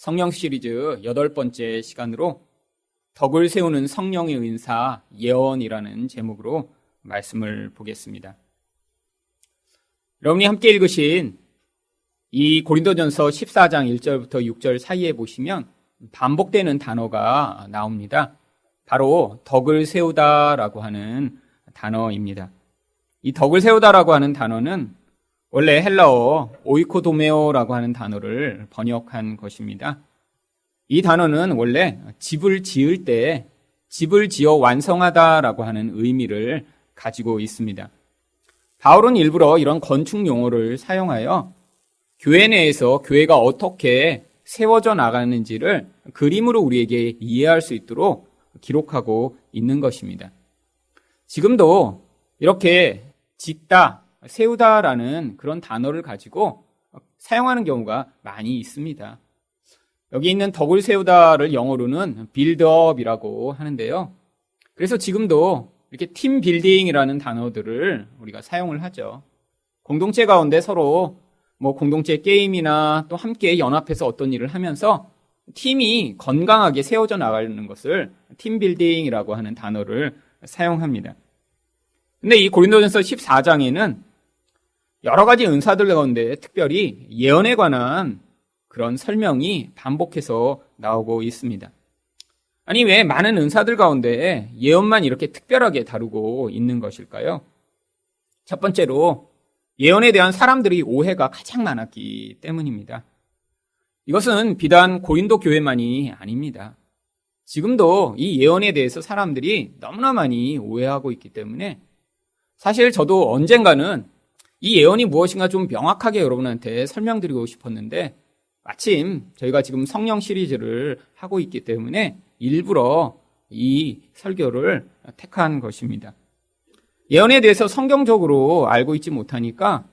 성령 시리즈 8번째 시간으로 덕을 세우는 성령의 은사 예언이라는 제목으로 말씀을 보겠습니다. 여러분이 함께 읽으신 이 고린도전서 14장 1절부터 6절 사이에 보시면 반복되는 단어가 나옵니다. 바로 덕을 세우다라고 하는 단어입니다. 이 덕을 세우다라고 하는 단어는 원래 헬라어 오이코도메오라고 하는 단어를 번역한 것입니다. 이 단어는 원래 집을 지을 때 집을 지어 완성하다라고 하는 의미를 가지고 있습니다. 바울은 일부러 이런 건축 용어를 사용하여 교회 내에서 교회가 어떻게 세워져 나가는지를 그림으로 우리에게 이해할 수 있도록 기록하고 있는 것입니다. 지금도 이렇게 짓다, 세우다라는 그런 단어를 가지고 사용하는 경우가 많이 있습니다. 여기 있는 덕을 세우다를 영어로는 빌드업이라고 하는데요. 그래서 지금도 이렇게 팀 빌딩이라는 단어들을 우리가 사용을 하죠. 공동체 가운데 서로 공동체 게임이나 또 함께 연합해서 어떤 일을 하면서 팀이 건강하게 세워져 나가는 것을 팀 빌딩이라고 하는 단어를 사용합니다. 근데 이 고린도전서 14장에는 여러 가지 은사들 가운데 특별히 예언에 관한 그런 설명이 반복해서 나오고 있습니다. 아니, 왜 많은 은사들 가운데 예언만 이렇게 특별하게 다루고 있는 것일까요? 첫 번째로 예언에 대한 사람들이 오해가 가장 많았기 때문입니다. 이것은 비단 고린도 교회만이 아닙니다. 지금도 이 예언에 대해서 사람들이 너무나 많이 오해하고 있기 때문에 사실 저도 언젠가는 이 예언이 무엇인가 좀 명확하게 여러분한테 설명드리고 싶었는데 마침 저희가 지금 성령 시리즈를 하고 있기 때문에 일부러 이 설교를 택한 것입니다. 예언에 대해서 성경적으로 알고 있지 못하니까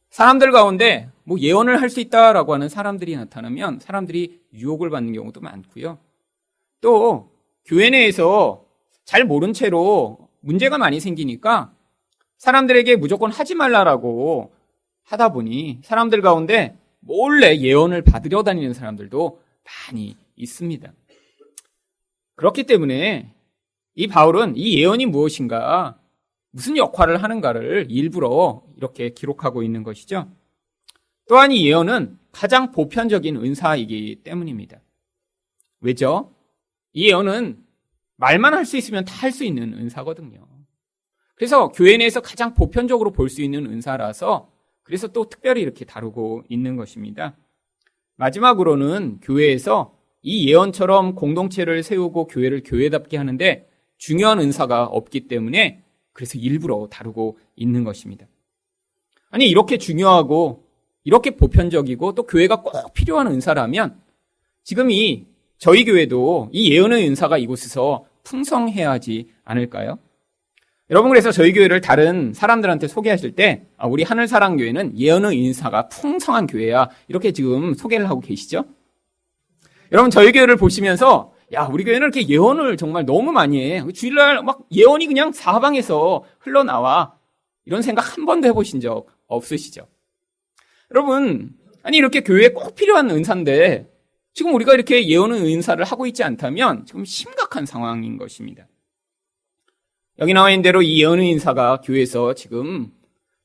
사람들 가운데 예언을 할 수 있다라고 하는 사람들이 나타나면 사람들이 유혹을 받는 경우도 많고요. 또 교회 내에서 잘 모른 채로 문제가 많이 생기니까 사람들에게 무조건 하지 말라라고 하다 보니 사람들 가운데 몰래 예언을 받으려 다니는 사람들도 많이 있습니다. 그렇기 때문에 이 바울은 이 예언이 무엇인가, 무슨 역할을 하는가를 일부러 이렇게 기록하고 있는 것이죠. 또한 이 예언은 가장 보편적인 은사이기 때문입니다. 왜죠? 이 예언은 말만 할 수 있으면 다 할 수 있는 은사거든요. 그래서 교회 내에서 가장 보편적으로 볼 수 있는 은사라서 그래서 또 특별히 이렇게 다루고 있는 것입니다. 마지막으로는 교회에서 이 예언처럼 공동체를 세우고 교회를 교회답게 하는데 중요한 은사가 없기 때문에 그래서 일부러 다루고 있는 것입니다. 아니, 이렇게 중요하고 이렇게 보편적이고 또 교회가 꼭 필요한 은사라면 지금 저희 교회도 이 예언의 은사가 이곳에서 풍성해야 하지 않을까요? 여러분, 그래서 저희 교회를 다른 사람들한테 소개하실 때 우리 하늘사랑교회는 예언의 은사가 풍성한 교회야, 이렇게 지금 소개를 하고 계시죠? 여러분, 저희 교회를 보시면서 우리 교회는 이렇게 예언을 정말 너무 많이 해. 주일날 예언이 그냥 사방에서 흘러나와. 이런 생각 한 번도 해보신 적 없으시죠? 여러분, 아니, 이렇게 교회에 꼭 필요한 은사인데 지금 우리가 이렇게 예언의 은사를 하고 있지 않다면 지금 심각한 상황인 것입니다. 여기 나와 있는 대로 이 예언의 인사가 교회에서 지금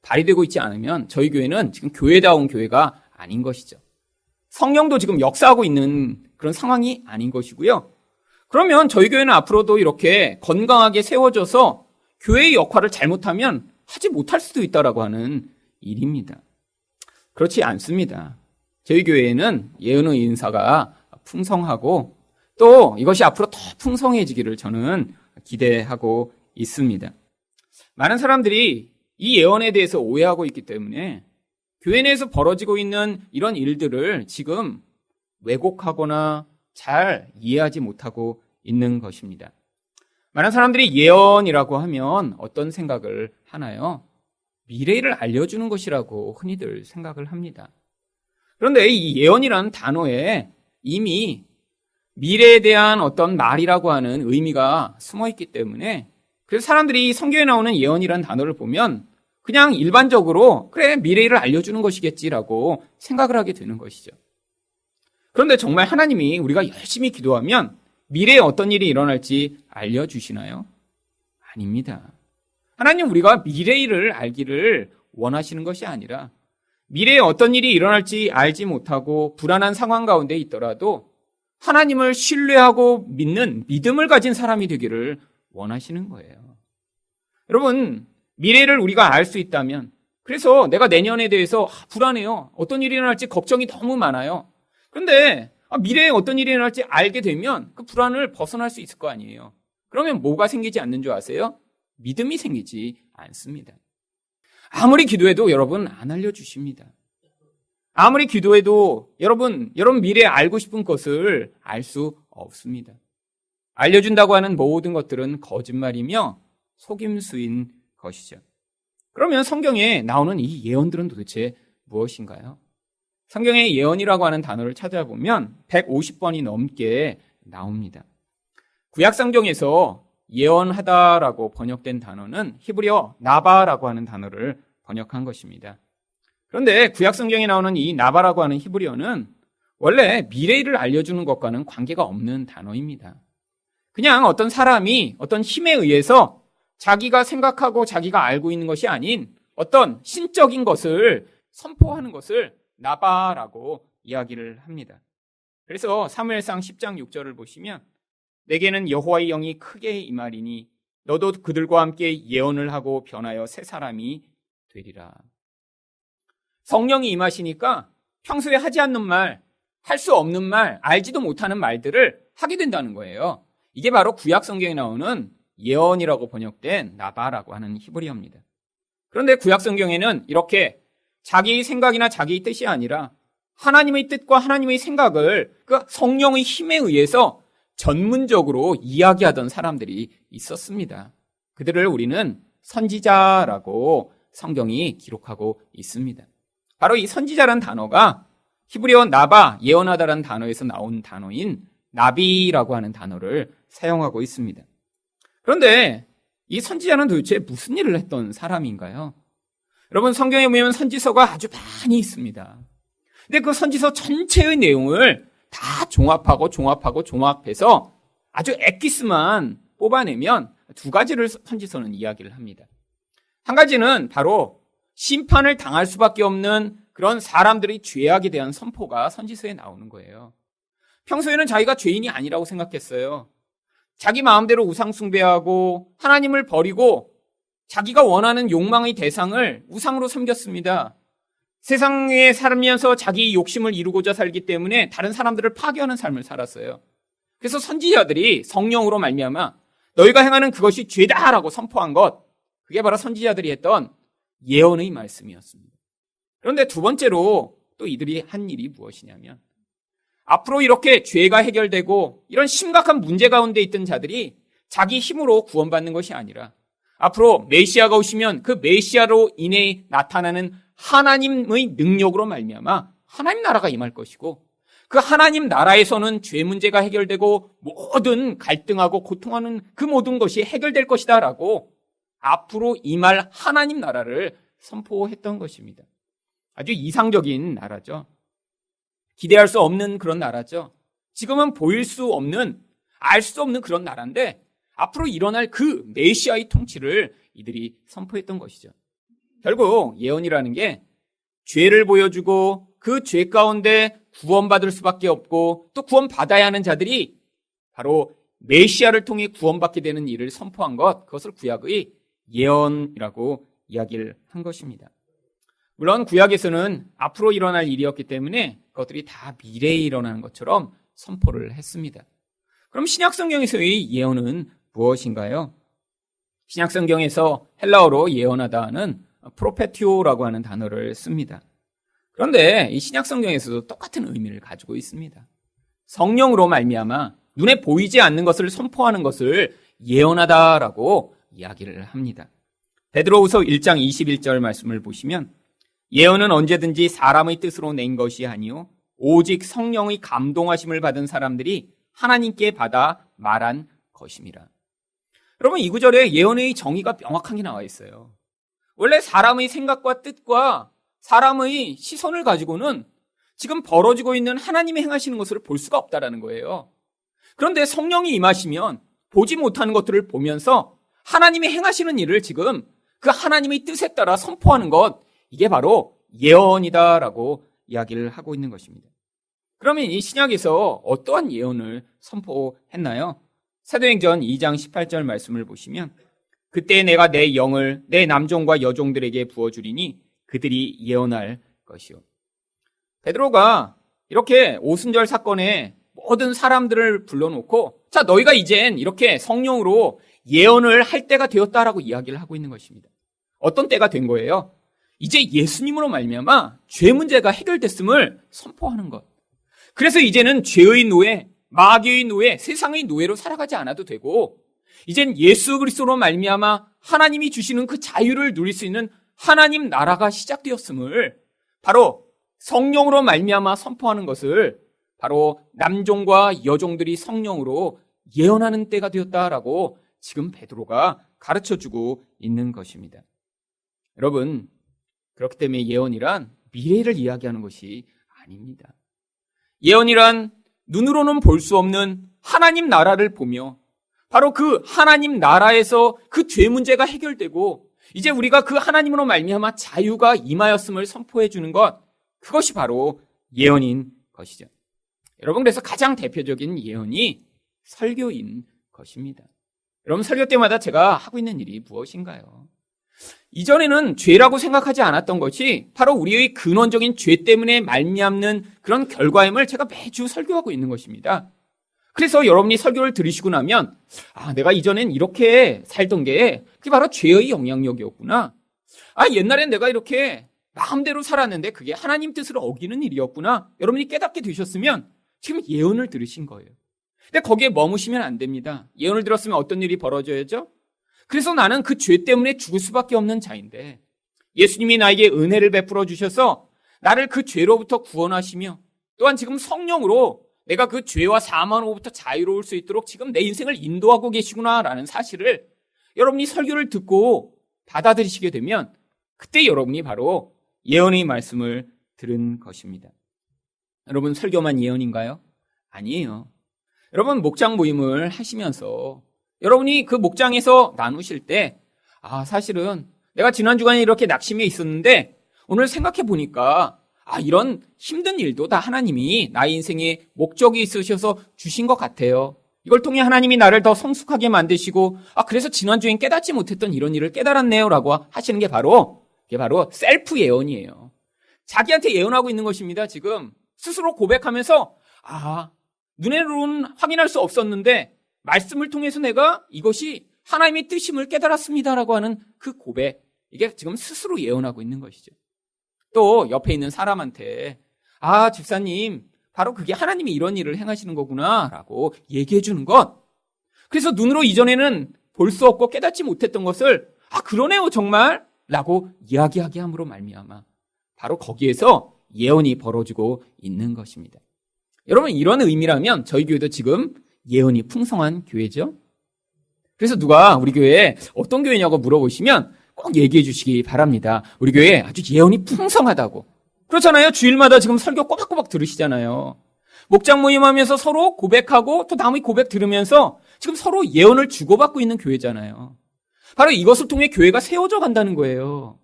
발휘되고 있지 않으면 저희 교회는 지금 교회다운 교회가 아닌 것이죠. 성령도 지금 역사하고 있는 그런 상황이 아닌 것이고요. 그러면 저희 교회는 앞으로도 이렇게 건강하게 세워져서 교회의 역할을 잘못하면 하지 못할 수도 있다라고 하는 일입니다. 그렇지 않습니다. 저희 교회에는 예언의 인사가 풍성하고 또 이것이 앞으로 더 풍성해지기를 저는 기대하고 있습니다. 많은 사람들이 이 예언에 대해서 오해하고 있기 때문에 교회 내에서 벌어지고 있는 이런 일들을 지금 왜곡하거나 잘 이해하지 못하고 있는 것입니다. 많은 사람들이 예언이라고 하면 어떤 생각을 하나요? 미래를 알려주는 것이라고 흔히들 생각을 합니다. 그런데 이 예언이라는 단어에 이미 미래에 대한 어떤 말이라고 하는 의미가 숨어 있기 때문에 그래서 사람들이 성경에 나오는 예언이라는 단어를 보면 그냥 일반적으로 그래 미래를 알려주는 것이겠지라고 생각을 하게 되는 것이죠. 그런데 정말 하나님이 우리가 열심히 기도하면 미래에 어떤 일이 일어날지 알려주시나요? 아닙니다. 하나님 우리가 미래의 일을 알기를 원하시는 것이 아니라 미래에 어떤 일이 일어날지 알지 못하고 불안한 상황 가운데 있더라도 하나님을 신뢰하고 믿는 믿음을 가진 사람이 되기를 원하시는 거예요. 여러분, 미래를 우리가 알 수 있다면, 그래서 내가 내년에 대해서 불안해요. 어떤 일이 일어날지 걱정이 너무 많아요. 그런데 미래에 어떤 일이 일어날지 알게 되면 그 불안을 벗어날 수 있을 거 아니에요. 그러면 뭐가 생기지 않는 줄 아세요? 믿음이 생기지 않습니다. 아무리 기도해도 여러분 안 알려주십니다. 아무리 기도해도 여러분 미래에 알고 싶은 것을 알 수 없습니다. 알려준다고 하는 모든 것들은 거짓말이며 속임수인 것이죠. 그러면 성경에 나오는 이 예언들은 도대체 무엇인가요? 성경의 예언이라고 하는 단어를 찾아보면 150번이 넘게 나옵니다. 구약 성경에서 예언하다라고 번역된 단어는 히브리어 나바라고 하는 단어를 번역한 것입니다. 그런데 구약 성경에 나오는 이 나바라고 하는 히브리어는 원래 미래를 알려주는 것과는 관계가 없는 단어입니다. 그냥 어떤 사람이 어떤 힘에 의해서 자기가 생각하고 자기가 알고 있는 것이 아닌 어떤 신적인 것을 선포하는 것을 나바라고 이야기를 합니다. 그래서 사무엘상 10장 6절을 보시면 내게는 여호와의 영이 크게 임하리니 너도 그들과 함께 예언을 하고 변하여 새 사람이 되리라. 성령이 임하시니까 평소에 하지 않는 말, 할 수 없는 말, 알지도 못하는 말들을 하게 된다는 거예요. 이게 바로 구약 성경에 나오는 예언이라고 번역된 나바라고 하는 히브리어입니다. 그런데 구약 성경에는 이렇게 자기 생각이나 자기의 뜻이 아니라 하나님의 뜻과 하나님의 생각을 그 성령의 힘에 의해서 전문적으로 이야기하던 사람들이 있었습니다. 그들을 우리는 선지자라고 성경이 기록하고 있습니다. 바로 이 선지자란 단어가 히브리어 나바, 예언하다라는 단어에서 나온 단어인 나비라고 하는 단어를 사용하고 있습니다. 그런데 이 선지자는 도대체 무슨 일을 했던 사람인가요? 여러분, 성경에 보면 선지서가 아주 많이 있습니다. 근데 그 선지서 전체의 내용을 다 종합해서 아주 엑기스만 뽑아내면 두 가지를 선지서는 이야기를 합니다. 한 가지는 바로 심판을 당할 수밖에 없는 그런 사람들의 죄악에 대한 선포가 선지서에 나오는 거예요. 평소에는 자기가 죄인이 아니라고 생각했어요. 자기 마음대로 우상 숭배하고 하나님을 버리고 자기가 원하는 욕망의 대상을 우상으로 섬겼습니다. 세상에 살면서 자기 욕심을 이루고자 살기 때문에 다른 사람들을 파괴하는 삶을 살았어요. 그래서 선지자들이 성령으로 말미암아 너희가 행하는 그것이 죄다라고 선포한 것, 그게 바로 선지자들이 했던 예언의 말씀이었습니다. 그런데 두 번째로 또 이들이 한 일이 무엇이냐면 앞으로 이렇게 죄가 해결되고 이런 심각한 문제 가운데 있던 자들이 자기 힘으로 구원받는 것이 아니라 앞으로 메시아가 오시면 그 메시아로 인해 나타나는 하나님의 능력으로 말미암아 하나님 나라가 임할 것이고 그 하나님 나라에서는 죄 문제가 해결되고 모든 갈등하고 고통하는 그 모든 것이 해결될 것이다라고 앞으로 임할 하나님 나라를 선포했던 것입니다. 아주 이상적인 나라죠. 기대할 수 없는 그런 나라죠. 지금은 보일 수 없는, 알 수 없는 그런 나라인데 앞으로 일어날 그 메시아의 통치를 이들이 선포했던 것이죠. 결국 예언이라는 게 죄를 보여주고 그 죄 가운데 구원받을 수밖에 없고 또 구원받아야 하는 자들이 바로 메시아를 통해 구원받게 되는 일을 선포한 것, 그것을 구약의 예언이라고 이야기를 한 것입니다. 물론 구약에서는 앞으로 일어날 일이었기 때문에 그것들이 다 미래에 일어나는 것처럼 선포를 했습니다. 그럼 신약성경에서의 예언은 무엇인가요? 신약성경에서 헬라어로 예언하다는 프로페티오라고 하는 단어를 씁니다. 그런데 이 신약성경에서도 똑같은 의미를 가지고 있습니다. 성령으로 말미암아 눈에 보이지 않는 것을 선포하는 것을 예언하다라고 이야기를 합니다. 베드로후서 1장 21절 말씀을 보시면 예언은 언제든지 사람의 뜻으로 낸 것이 아니요 오직 성령의 감동하심을 받은 사람들이 하나님께 받아 말한 것임이라. 여러분, 이 구절에 예언의 정의가 명확하게 나와 있어요. 원래 사람의 생각과 뜻과 사람의 시선을 가지고는 지금 벌어지고 있는 하나님이 행하시는 것을 볼 수가 없다라는 거예요. 그런데 성령이 임하시면 보지 못하는 것들을 보면서 하나님이 행하시는 일을 지금 그 하나님의 뜻에 따라 선포하는 것, 이게 바로 예언이다라고 이야기를 하고 있는 것입니다. 그러면 이 신약에서 어떠한 예언을 선포했나요? 사도행전 2장 18절 말씀을 보시면 그때 내가 내 영을 내 남종과 여종들에게 부어주리니 그들이 예언할 것이요. 베드로가 이렇게 오순절 사건에 모든 사람들을 불러놓고 자, 너희가 이젠 이렇게 성령으로 예언을 할 때가 되었다라고 이야기를 하고 있는 것입니다. 어떤 때가 된 거예요? 이제 예수님으로 말미암아 죄 문제가 해결됐음을 선포하는 것. 그래서 이제는 죄의 노예, 마귀의 노예, 세상의 노예로 살아가지 않아도 되고 이젠 예수 그리스도로 말미암아 하나님이 주시는 그 자유를 누릴 수 있는 하나님 나라가 시작되었음을 바로 성령으로 말미암아 선포하는 것을 바로 남종과 여종들이 성령으로 예언하는 때가 되었다라고 지금 베드로가 가르쳐주고 있는 것입니다. 여러분, 그렇기 때문에 예언이란 미래를 이야기하는 것이 아닙니다. 예언이란 눈으로는 볼 수 없는 하나님 나라를 보며 바로 그 하나님 나라에서 그 죄 문제가 해결되고 이제 우리가 그 하나님으로 말미암아 자유가 임하였음을 선포해 주는 것, 그것이 바로 예언인 것이죠. 여러분, 그래서 가장 대표적인 예언이 설교인 것입니다. 여러분, 설교 때마다 제가 하고 있는 일이 무엇인가요? 이전에는 죄라고 생각하지 않았던 것이 바로 우리의 근원적인 죄 때문에 말미암는 그런 결과임을 제가 매주 설교하고 있는 것입니다. 그래서 여러분이 설교를 들으시고 나면 내가 이전엔 이렇게 살던 게 그게 바로 죄의 영향력이었구나. 옛날엔 내가 이렇게 마음대로 살았는데 그게 하나님 뜻을 어기는 일이었구나. 여러분이 깨닫게 되셨으면 지금 예언을 들으신 거예요. 근데 거기에 머무시면 안 됩니다. 예언을 들었으면 어떤 일이 벌어져야죠? 그래서 나는 그 죄 때문에 죽을 수밖에 없는 자인데 예수님이 나에게 은혜를 베풀어 주셔서 나를 그 죄로부터 구원하시며 또한 지금 성령으로 내가 그 죄와 사망으로부터 자유로울 수 있도록 지금 내 인생을 인도하고 계시구나라는 사실을 여러분이 설교를 듣고 받아들이시게 되면 그때 여러분이 바로 예언의 말씀을 들은 것입니다. 여러분, 설교만 예언인가요? 아니에요. 여러분, 목장 모임을 하시면서 여러분이 그 목장에서 나누실 때 사실은 내가 지난 주간에 이렇게 낙심해 있었는데 오늘 생각해 보니까 이런 힘든 일도 다 하나님이 나의 인생에 목적이 있으셔서 주신 것 같아요. 이걸 통해 하나님이 나를 더 성숙하게 만드시고 그래서 지난주엔 깨닫지 못했던 이런 일을 깨달았네요 라고 하시는 게 바로 셀프 예언이에요. 자기한테 예언하고 있는 것입니다. 지금 스스로 고백하면서 눈으로는 확인할 수 없었는데 말씀을 통해서 내가 이것이 하나님의 뜻임을 깨달았습니다라고 하는 그 고백, 이게 지금 스스로 예언하고 있는 것이죠. 또 옆에 있는 사람한테 집사님, 바로 그게 하나님이 이런 일을 행하시는 거구나 라고 얘기해 주는 것. 그래서 눈으로 이전에는 볼 수 없고 깨닫지 못했던 것을 그러네요 정말 라고 이야기하게 함으로 말미암아 바로 거기에서 예언이 벌어지고 있는 것입니다. 여러분, 이런 의미라면 저희 교회도 지금 예언이 풍성한 교회죠. 그래서 누가 우리 교회에 어떤 교회냐고 물어보시면 꼭 얘기해 주시기 바랍니다. 우리 교회 아주 예언이 풍성하다고. 그렇잖아요. 주일마다 지금 설교 꼬박꼬박 들으시잖아요. 목장 모임하면서 서로 고백하고 또 남의 고백 들으면서 지금 서로 예언을 주고받고 있는 교회잖아요. 바로 이것을 통해 교회가 세워져 간다는 거예요.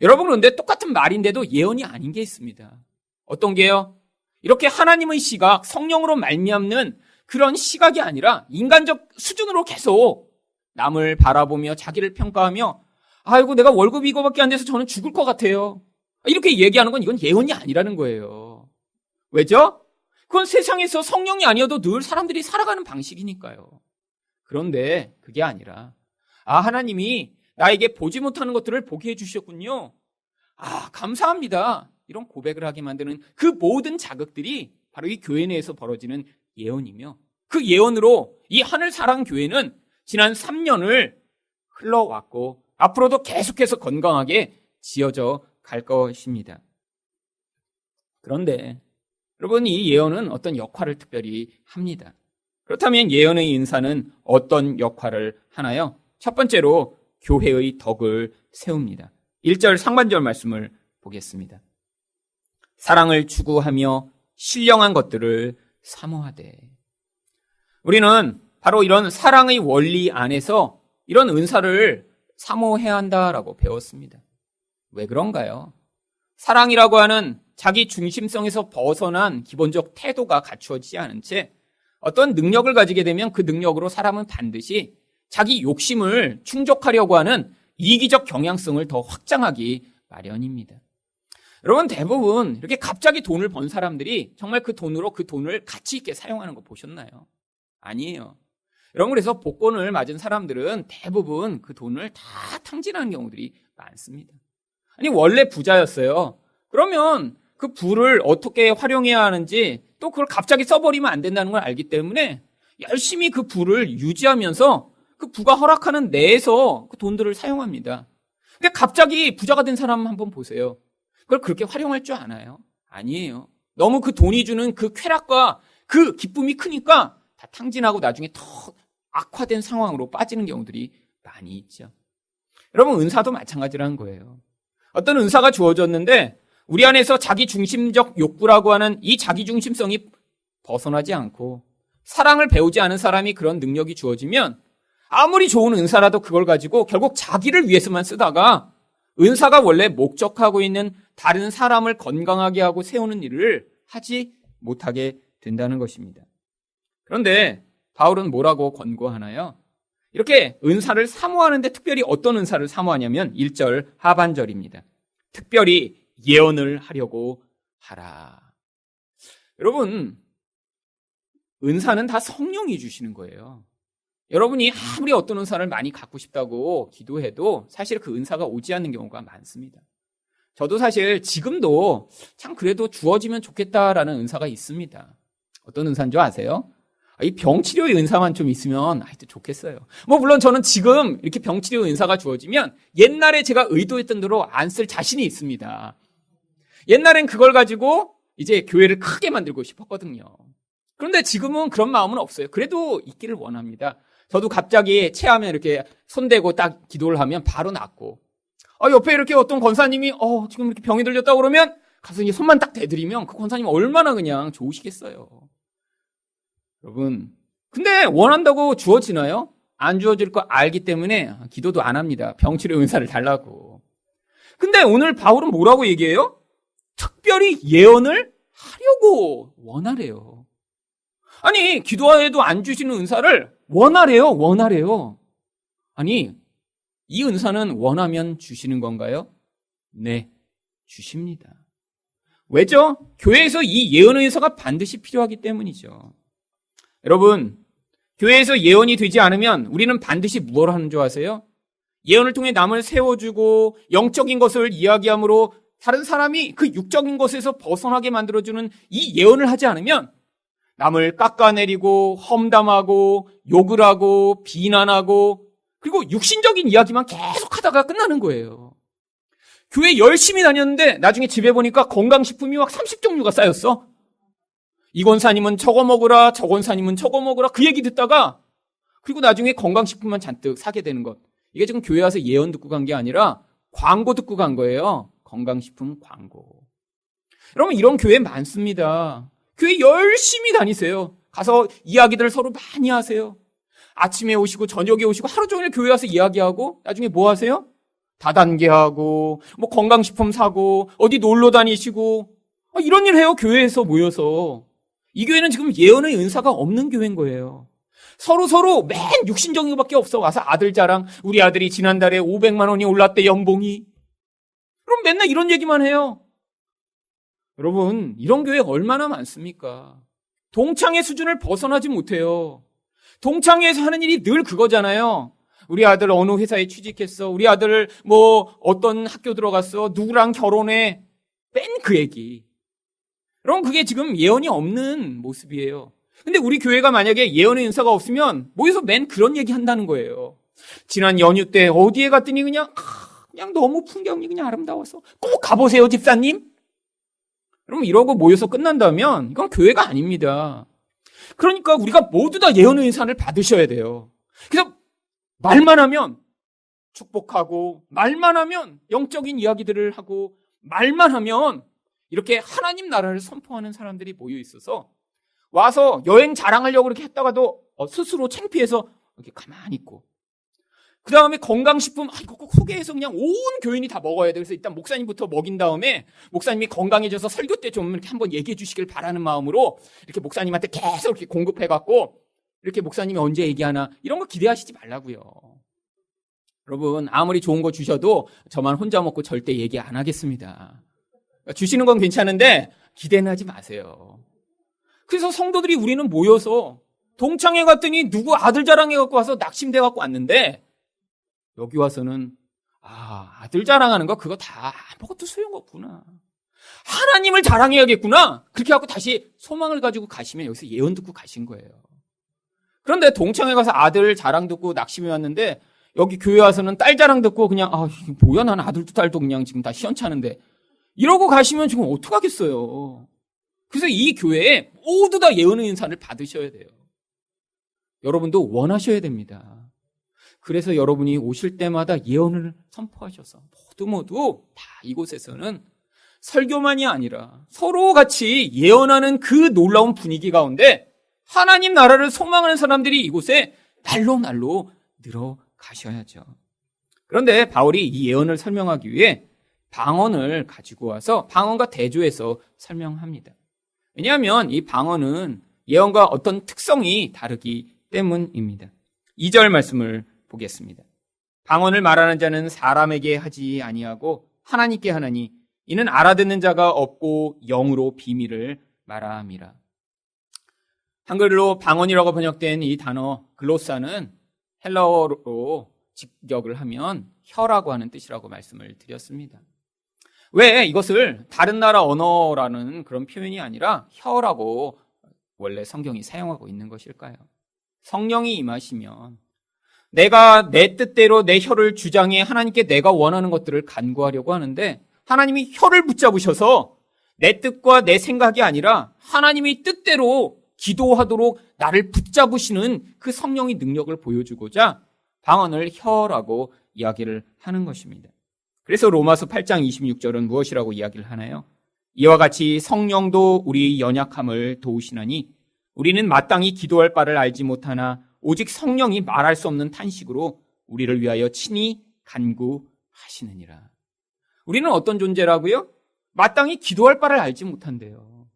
여러분, 그런데 똑같은 말인데도 예언이 아닌 게 있습니다. 어떤 게요? 이렇게 하나님의 시각, 성령으로 말미암는 그런 시각이 아니라 인간적 수준으로 계속 남을 바라보며 자기를 평가하며 아이고 내가 월급이 이거밖에 안 돼서 저는 죽을 것 같아요. 이렇게 얘기하는 건 이건 예언이 아니라는 거예요. 왜죠? 그건 세상에서 성령이 아니어도 늘 사람들이 살아가는 방식이니까요. 그런데 그게 아니라 하나님이 나에게 보지 못하는 것들을 보게 해주셨군요. 감사합니다. 이런 고백을 하게 만드는 그 모든 자극들이 바로 이 교회 내에서 벌어지는 예언이며 그 예언으로 이 하늘사랑교회는 지난 3년을 흘러왔고 앞으로도 계속해서 건강하게 지어져 갈 것입니다. 그런데 여러분, 이 예언은 어떤 역할을 특별히 합니다. 그렇다면 예언의 인사는 어떤 역할을 하나요? 첫 번째로 교회의 덕을 세웁니다. 1절 상반절 말씀을 보겠습니다. 사랑을 추구하며 신령한 것들을 사모하되. 우리는 바로 이런 사랑의 원리 안에서 이런 은사를 사모해야 한다라고 배웠습니다. 왜 그런가요? 사랑이라고 하는 자기 중심성에서 벗어난 기본적 태도가 갖추어지지 않은 채 어떤 능력을 가지게 되면 그 능력으로 사람은 반드시 자기 욕심을 충족하려고 하는 이기적 경향성을 더 확장하기 마련입니다. 여러분, 대부분 이렇게 갑자기 돈을 번 사람들이 정말 그 돈을 가치 있게 사용하는 거 보셨나요? 아니에요. 여러분, 그래서 복권을 맞은 사람들은 대부분 그 돈을 다 탕진하는 경우들이 많습니다. 아니, 원래 부자였어요. 그러면 그 부를 어떻게 활용해야 하는지, 또 그걸 갑자기 써버리면 안 된다는 걸 알기 때문에 열심히 그 부를 유지하면서 그 부가 허락하는 내에서 그 돈들을 사용합니다. 근데 갑자기 부자가 된 사람 한번 보세요. 그걸 그렇게 활용할 줄 아나요? 아니에요. 너무 그 돈이 주는 그 쾌락과 그 기쁨이 크니까 다 탕진하고 나중에 더 악화된 상황으로 빠지는 경우들이 많이 있죠. 여러분, 은사도 마찬가지라는 거예요. 어떤 은사가 주어졌는데 우리 안에서 자기 중심적 욕구라고 하는 이 자기 중심성이 벗어나지 않고 사랑을 배우지 않은 사람이 그런 능력이 주어지면 아무리 좋은 은사라도 그걸 가지고 결국 자기를 위해서만 쓰다가 은사가 원래 목적하고 있는 다른 사람을 건강하게 하고 세우는 일을 하지 못하게 된다는 것입니다. 그런데 바울은 뭐라고 권고하나요? 이렇게 은사를 사모하는데 특별히 어떤 은사를 사모하냐면 1절 하반절입니다. 특별히 예언을 하려고 하라. 여러분, 은사는 다 성령이 주시는 거예요. 여러분이 아무리 어떤 은사를 많이 갖고 싶다고 기도해도 사실 그 은사가 오지 않는 경우가 많습니다. 저도 사실 지금도 참 그래도 주어지면 좋겠다라는 은사가 있습니다. 어떤 은사인 줄 아세요? 이 병치료의 은사만 좀 있으면 하여튼 좋겠어요. 물론 저는 지금 이렇게 병치료 은사가 주어지면 옛날에 제가 의도했던 대로 안 쓸 자신이 있습니다. 옛날엔 그걸 가지고 이제 교회를 크게 만들고 싶었거든요. 그런데 지금은 그런 마음은 없어요. 그래도 있기를 원합니다. 저도 갑자기 체하면 이렇게 손대고 딱 기도를 하면 바로 낫고, 옆에 이렇게 어떤 권사님이 지금 이렇게 병이 들렸다고 그러면 가서 이제 손만 딱 대드리면 그 권사님 얼마나 그냥 좋으시겠어요. 여러분, 근데 원한다고 주어지나요? 안 주어질 거 알기 때문에 기도도 안 합니다. 병치료 은사를 달라고. 근데 오늘 바울은 뭐라고 얘기해요? 특별히 예언을 하려고 원하래요. 아니, 기도해도 안 주시는 은사를 원하래요. 아니, 이 은사는 원하면 주시는 건가요? 네, 주십니다. 왜죠? 교회에서 이 예언의 은사가 반드시 필요하기 때문이죠. 여러분, 교회에서 예언이 되지 않으면 우리는 반드시 무엇을 하는 줄 아세요? 예언을 통해 남을 세워주고 영적인 것을 이야기함으로 다른 사람이 그 육적인 것에서 벗어나게 만들어주는 이 예언을 하지 않으면 남을 깎아내리고 험담하고 욕을 하고 비난하고 그리고 육신적인 이야기만 계속 하다가 끝나는 거예요. 교회 열심히 다녔는데 나중에 집에 보니까 건강식품이 막 30종류가 쌓였어. 이 권사님은 저거 먹으라, 저 권사님은 저거 먹으라 그 얘기 듣다가 그리고 나중에 건강식품만 잔뜩 사게 되는 것. 이게 지금 교회 와서 예언 듣고 간 게 아니라 광고 듣고 간 거예요. 건강식품 광고. 여러분, 이런 교회 많습니다. 교회 열심히 다니세요. 가서 이야기들을 서로 많이 하세요. 아침에 오시고 저녁에 오시고 하루 종일 교회 와서 이야기하고 나중에 뭐 하세요? 다단계하고 건강식품 사고 어디 놀러 다니시고 이런 일 해요. 교회에서 모여서. 이 교회는 지금 예언의 은사가 없는 교회인 거예요. 서로 맨 육신적인 것밖에 없어. 와서 아들 자랑, 우리 아들이 지난달에 500만 원이 올랐대 연봉이. 그럼 맨날 이런 얘기만 해요. 여러분, 이런 교회 얼마나 많습니까? 동창의 수준을 벗어나지 못해요. 동창회에서 하는 일이 늘 그거잖아요. 우리 아들 어느 회사에 취직했어. 우리 아들 어떤 학교 들어갔어. 누구랑 결혼해. 맨 그 얘기. 여러분, 그게 지금 예언이 없는 모습이에요. 근데 우리 교회가 만약에 예언의 은사가 없으면 모여서 맨 그런 얘기 한다는 거예요. 지난 연휴 때 어디에 갔더니 그냥 너무 풍경이 그냥 아름다워서 꼭 가보세요, 집사님. 여러분, 이러고 모여서 끝난다면 이건 교회가 아닙니다. 그러니까 우리가 모두 다 예언의 은사를 받으셔야 돼요. 그래서 말만 하면 축복하고 말만 하면 영적인 이야기들을 하고 말만 하면 이렇게 하나님 나라를 선포하는 사람들이 모여 있어서 와서 여행 자랑하려고 이렇게 했다가도 스스로 창피해서 이렇게 가만히 있고, 그 다음에 건강식품, 이거 꼭 소개해서 그냥 온 교인이 다 먹어야 돼. 그래서 일단 목사님부터 먹인 다음에 목사님이 건강해져서 설교 때 좀 이렇게 한번 얘기해 주시길 바라는 마음으로 이렇게 목사님한테 계속 이렇게 공급해갖고 이렇게 목사님이 언제 얘기하나 이런 거 기대하시지 말라고요. 여러분, 아무리 좋은 거 주셔도 저만 혼자 먹고 절대 얘기 안 하겠습니다. 주시는 건 괜찮은데 기대는 하지 마세요. 그래서 성도들이 우리는 모여서 동창회 갔더니 누구 아들 자랑해갖고 와서 낙심돼갖고 왔는데, 여기 와서는 아들 자랑하는 거 그거 다 아무것도 소용없구나. 하나님을 자랑해야겠구나. 그렇게 하고 다시 소망을 가지고 가시면 여기서 예언 듣고 가신 거예요. 그런데 동창회 가서 아들 자랑 듣고 낙심해 왔는데 여기 교회 와서는 딸 자랑 듣고 그냥 뭐야, 난 아들도 딸도 그냥 지금 다 시원찮은데 이러고 가시면 지금 어떡하겠어요. 그래서 이 교회에 모두 다 예언의 은사를 받으셔야 돼요. 여러분도 원하셔야 됩니다. 그래서 여러분이 오실 때마다 예언을 선포하셔서 모두 다 이곳에서는 설교만이 아니라 서로 같이 예언하는 그 놀라운 분위기 가운데 하나님 나라를 소망하는 사람들이 이곳에 날로 늘어가셔야죠. 그런데 바울이 이 예언을 설명하기 위해 방언을 가지고 와서 방언과 대조해서 설명합니다. 왜냐하면 이 방언은 예언과 어떤 특성이 다르기 때문입니다. 2절 말씀을 보겠습니다. 방언을 말하는 자는 사람에게 하지 아니하고 하나님께 하나니 이는 알아듣는 자가 없고 영으로 비밀을 말함이라. 한글로 방언이라고 번역된 이 단어 글로사는 헬라어로 직역을 하면 혀라고 하는 뜻이라고 말씀을 드렸습니다. 왜 이것을 다른 나라 언어라는 그런 표현이 아니라 혀라고 원래 성경이 사용하고 있는 것일까요? 성령이 임하시면 내가 내 뜻대로 내 혀를 주장해 하나님께 내가 원하는 것들을 간구하려고 하는데, 하나님이 혀를 붙잡으셔서 내 뜻과 내 생각이 아니라 하나님이 뜻대로 기도하도록 나를 붙잡으시는 그 성령의 능력을 보여주고자 방언을 혀라고 이야기를 하는 것입니다. 그래서 로마서 8장 26절은 무엇이라고 이야기를 하나요? 이와 같이 성령도 우리의 연약함을 도우시나니 우리는 마땅히 기도할 바를 알지 못하나 오직 성령이 말할 수 없는 탄식으로 우리를 위하여 친히 간구하시느니라. 우리는 어떤 존재라고요? 마땅히 기도할 바를 알지 못한대요.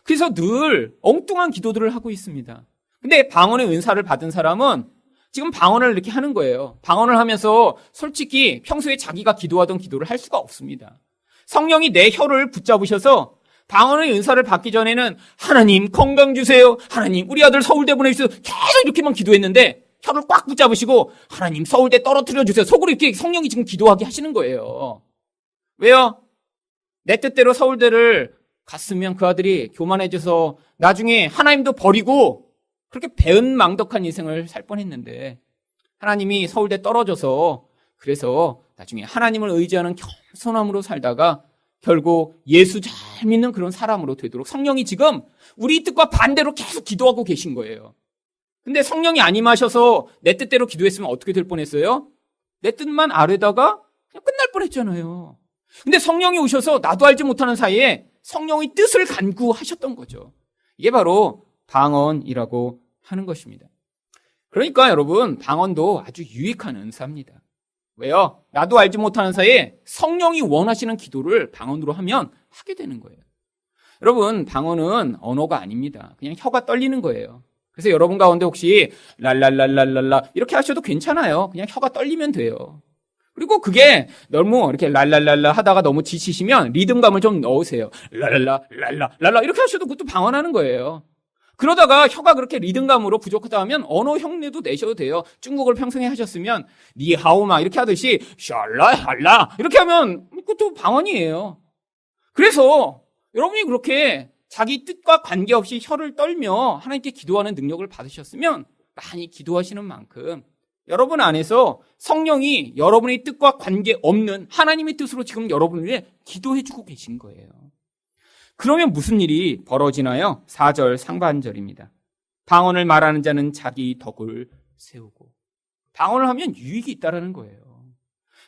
그래서 늘 엉뚱한 기도들을 하고 있습니다. 근데 방언의 은사를 받은 사람은 지금 방언을 이렇게 하는 거예요. 방언을 하면서 솔직히 평소에 자기가 기도하던 기도를 할 수가 없습니다. 성령이 내 혀를 붙잡으셔서 방언의 은사를 받기 전에는 하나님 건강 주세요, 하나님 우리 아들 서울대 보내주세요, 계속 이렇게만 기도했는데 혀를 꽉 붙잡으시고 하나님 서울대 떨어뜨려 주세요, 속으로 이렇게 성령이 지금 기도하게 하시는 거예요. 왜요? 내 뜻대로 서울대를 갔으면 그 아들이 교만해져서 나중에 하나님도 버리고 그렇게 배은망덕한 인생을 살 뻔했는데, 하나님이 서울대 떨어져서 그래서 나중에 하나님을 의지하는 겸손함으로 살다가 결국 예수 잘 믿는 그런 사람으로 되도록 성령이 지금 우리 뜻과 반대로 계속 기도하고 계신 거예요. 근데 성령이 안 임하셔서 내 뜻대로 기도했으면 어떻게 될 뻔했어요? 내 뜻만 아래다가 그냥 끝날 뻔했잖아요. 근데 성령이 오셔서 나도 알지 못하는 사이에 성령의 뜻을 간구하셨던 거죠. 이게 바로 방언이라고 하는 것입니다. 그러니까 여러분, 방언도 아주 유익한 은사입니다. 왜요? 나도 알지 못하는 사이에 성령이 원하시는 기도를 방언으로 하면 하게 되는 거예요. 여러분, 방언은 언어가 아닙니다. 그냥 혀가 떨리는 거예요. 그래서 여러분 가운데 혹시 랄랄랄랄랄라 이렇게 하셔도 괜찮아요. 그냥 혀가 떨리면 돼요. 그리고 그게 너무 이렇게 랄랄랄라 하다가 너무 지치시면 리듬감을 좀 넣으세요. 랄랄라 랄라 랄라 이렇게 하셔도 그것도 방언하는 거예요. 그러다가 혀가 그렇게 리듬감으로 부족하다 하면 언어 흉내도 내셔도 돼요. 중국어를 평생에 하셨으면 니하오 막 이렇게 하듯이 샬라 할라 이렇게 하면 그것도 방언이에요. 그래서 여러분이 그렇게 자기 뜻과 관계없이 혀를 떨며 하나님께 기도하는 능력을 받으셨으면 많이 기도하시는 만큼 여러분 안에서 성령이 여러분의 뜻과 관계없는 하나님의 뜻으로 지금 여러분을 위해 기도해주고 계신 거예요. 그러면 무슨 일이 벌어지나요? 4절 상반절입니다. 방언을 말하는 자는 자기 덕을 세우고. 방언을 하면 유익이 있다라는 거예요.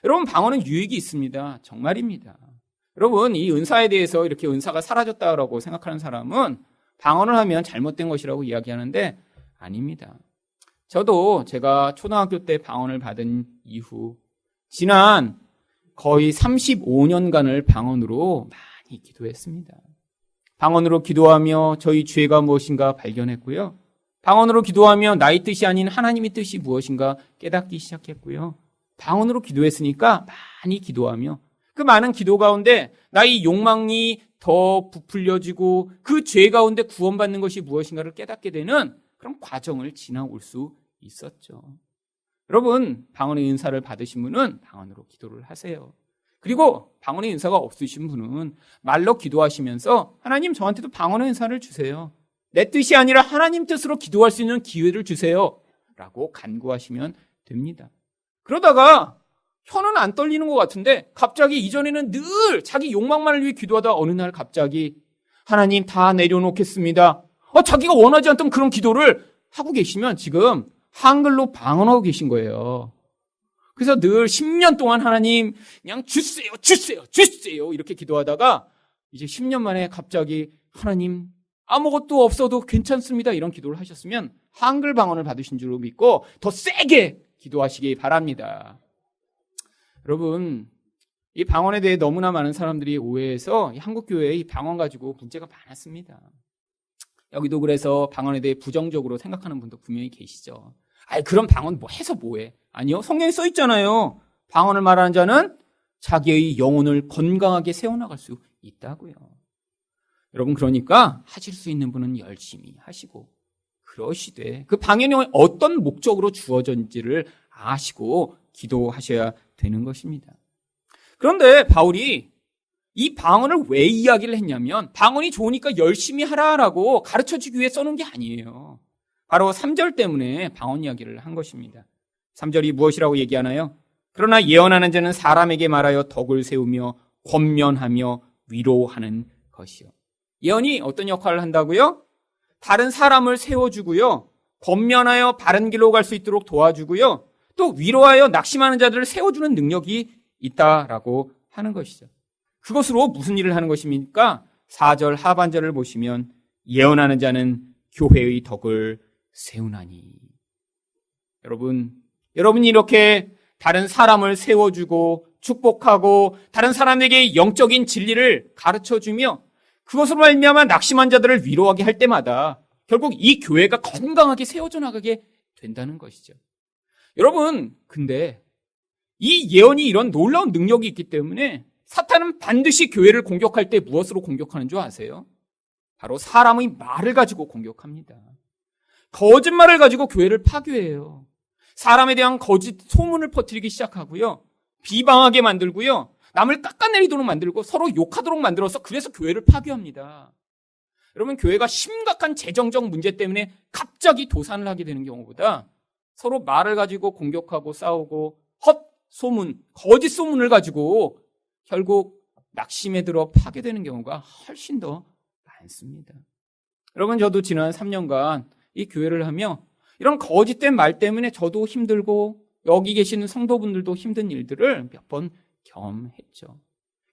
여러분, 방언은 유익이 있습니다. 정말입니다. 여러분, 이 은사에 대해서 이렇게 은사가 사라졌다라고 생각하는 사람은 방언을 하면 잘못된 것이라고 이야기하는데 아닙니다. 저도 제가 초등학교 때 방언을 받은 이후 지난 거의 35년간을 방언으로 많이 기도했습니다. 방언으로 기도하며 저희 죄가 무엇인가 발견했고요. 방언으로 기도하며 나의 뜻이 아닌 하나님의 뜻이 무엇인가 깨닫기 시작했고요. 방언으로 기도했으니까 많이 기도하며 그 많은 기도 가운데 나의 욕망이 더 부풀려지고 그 죄 가운데 구원받는 것이 무엇인가를 깨닫게 되는 그런 과정을 지나올 수 있었죠. 여러분, 방언의 은사를 받으신 분은 방언으로 기도를 하세요. 그리고 방언의 은사가 없으신 분은 말로 기도하시면서 하나님 저한테도 방언의 은사를 주세요. 내 뜻이 아니라 하나님 뜻으로 기도할 수 있는 기회를 주세요. 라고 간구하시면 됩니다. 그러다가 혀는 안 떨리는 것 같은데 갑자기 이전에는 늘 자기 욕망만을 위해 기도하다 어느 날 갑자기 하나님 다 내려놓겠습니다. 자기가 원하지 않던 그런 기도를 하고 계시면 지금 한글로 방언하고 계신 거예요. 그래서 늘 10년 동안 하나님 그냥 주세요 이렇게 기도하다가 이제 10년 만에 갑자기 하나님 아무것도 없어도 괜찮습니다 이런 기도를 하셨으면 한글 방언을 받으신 줄로 믿고 더 세게 기도하시기 바랍니다. 여러분, 이 방언에 대해 너무나 많은 사람들이 오해해서 한국교회에 이 방언 가지고 문제가 많았습니다. 여기도 그래서 방언에 대해 부정적으로 생각하는 분도 분명히 계시죠. 그럼 방언 뭐 해서 뭐해? 아니요, 성경에 써 있잖아요. 방언을 말하는 자는 자기의 영혼을 건강하게 세워나갈 수 있다고요. 여러분, 그러니까 하실 수 있는 분은 열심히 하시고 그러시되 그 방언이 어떤 목적으로 주어졌는지를 아시고 기도하셔야 되는 것입니다. 그런데 바울이 이 방언을 왜 이야기를 했냐면 방언이 좋으니까 열심히 하라라고 가르쳐주기 위해 써놓은 게 아니에요. 바로 3절 때문에 방언 이야기를 한 것입니다. 3절이 무엇이라고 얘기하나요? 그러나 예언하는 자는 사람에게 말하여 덕을 세우며 권면하며 위로하는 것이요. 예언이 어떤 역할을 한다고요? 다른 사람을 세워주고요. 권면하여 바른 길로 갈 수 있도록 도와주고요. 또 위로하여 낙심하는 자들을 세워주는 능력이 있다라고 하는 것이죠. 그것으로 무슨 일을 하는 것입니까? 4절 하반절을 보시면 예언하는 자는 교회의 덕을 세우나니. 여러분이 이렇게 다른 사람을 세워주고 축복하고 다른 사람에게 영적인 진리를 가르쳐주며 그것으로 말미암아 낙심한 자들을 위로하게 할 때마다 결국 이 교회가 건강하게 세워져 나가게 된다는 것이죠. 여러분, 근데 이 예언이 이런 놀라운 능력이 있기 때문에 사탄은 반드시 교회를 공격할 때 무엇으로 공격하는 줄 아세요? 바로 사람의 말을 가지고 공격합니다. 거짓말을 가지고 교회를 파괴해요. 사람에 대한 거짓 소문을 퍼뜨리기 시작하고요. 비방하게 만들고요. 남을 깎아내리도록 만들고 서로 욕하도록 만들어서 그래서 교회를 파괴합니다. 여러분, 교회가 심각한 재정적 문제 때문에 갑자기 도산을 하게 되는 경우보다 서로 말을 가지고 공격하고 싸우고 헛소문, 거짓 소문을 가지고 결국 낙심에 들어 파괴되는 경우가 훨씬 더 많습니다. 여러분, 저도 지난 3년간 이 교회를 하며 이런 거짓된 말 때문에 저도 힘들고 여기 계시는 성도분들도 힘든 일들을 몇 번 경험했죠.